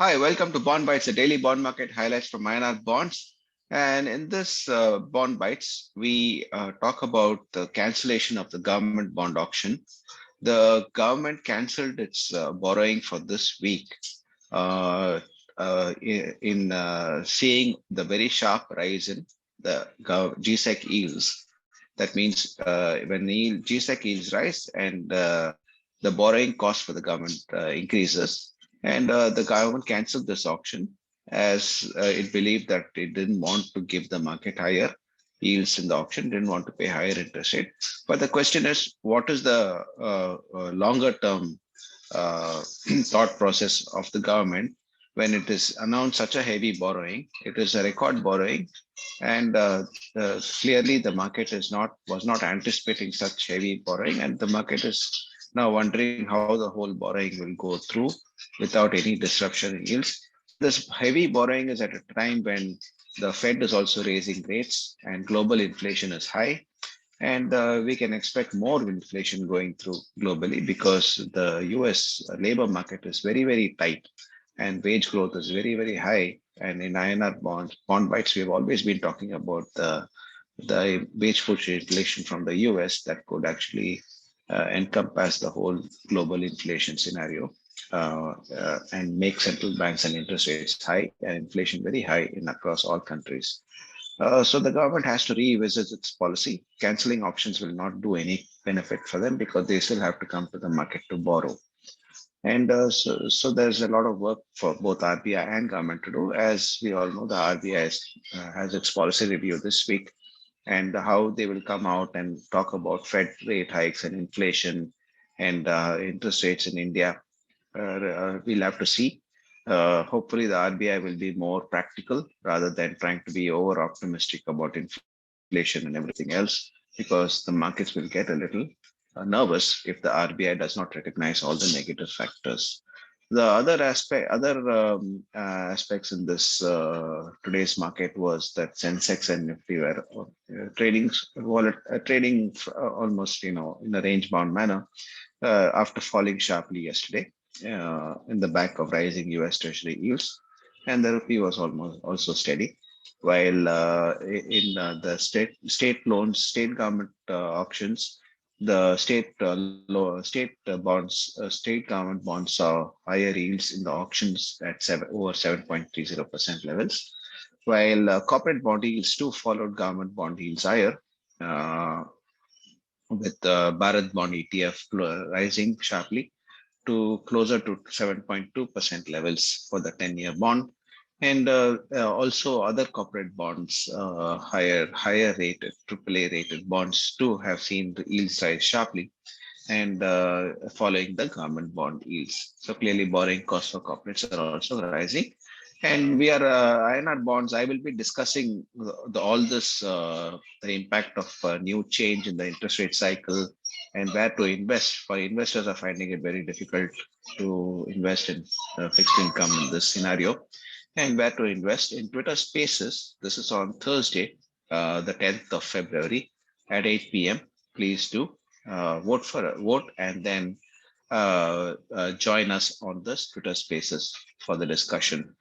Hi, welcome to Bond Bytes, the daily bond market highlights from INR bonds. And in this Bond Bytes, we talk about the cancellation of the government bond auction. The government cancelled its borrowing for this week in seeing the very sharp rise in the gsec yields. That means when the gsec yields rise and the borrowing cost for the government increases, and the government canceled this auction as it believed that it didn't want to give the market higher yields in the auction, didn't want to pay higher interest rate. But the question is, what is the longer term thought process of the government when it is announced such a heavy borrowing? It is a record borrowing, and clearly the market is not was not anticipating such heavy borrowing, and the market is now wondering how the whole borrowing will go through without any disruption in yields. This heavy borrowing is at a time when the Fed is also raising rates and global inflation is high, and we can expect more inflation going through globally because the US labor market is very, very tight and wage growth is very, very high. And in INR bond bites, we've always been talking about the wage push inflation from the US that could actually encompass the whole global inflation scenario and make central banks and interest rates high and inflation very high in across all countries. So the government has to revisit its policy. Canceling auctions will not do any benefit for them because they still have to come to the market to borrow. And so there's a lot of work for both RBI and government to do. As we all know, the RBI has its policy review this week, and how they will come out and talk about Fed rate hikes and inflation and interest rates in India. We'll have to see. Hopefully, the RBI will be more practical rather than trying to be over optimistic about inflation and everything else, because the markets will get a little nervous if the RBI does not recognize all the negative factors. The other aspects in this today's market was that Sensex and Nifty were trading almost in a range bound manner after falling sharply yesterday in the back of rising US Treasury yields, and the rupee was almost also steady. While in the state government auctions, the state government bonds saw higher yields in the auctions at over 7.30% levels, while corporate bond yields too followed government bond yields higher, uh, with the Bharat bond ETF rising sharply to closer to 7.2% levels for the 10-year bond. And also other corporate bonds, higher rated, AAA rated bonds too have seen the yields rise sharply and following the government bond yields. So clearly borrowing costs for corporates are also rising. And we are INR bonds. I will be discussing all this, the impact of new change in the interest rate cycle and where to invest. For investors are finding it very difficult to invest in fixed income in this scenario, and where to invest in Twitter Spaces. This is on Thursday, the 10th of February at 8 p.m. Please do vote and then join us on this Twitter Spaces for the discussion.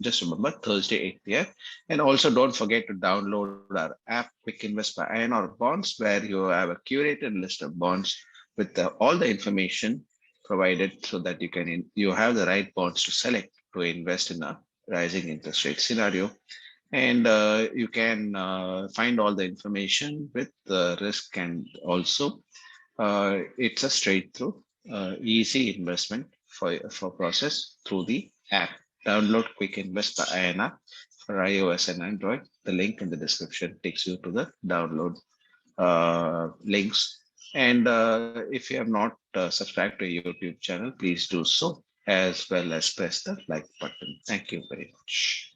Just remember Thursday 8 p.m. And also don't forget to download our app Quick Invest by INR Bonds, where you have a curated list of bonds with all the information provided so that you have the right bonds to select to invest in a rising interest rate scenario. And you can find all the information with the risk, and also it's a straight through easy investment for process through the app. Download Quick Invest by INR for iOS and Android. The link in the description takes you to the download links. And if you have not subscribed to our YouTube channel, please do so, as well as press the like button. Thank you very much.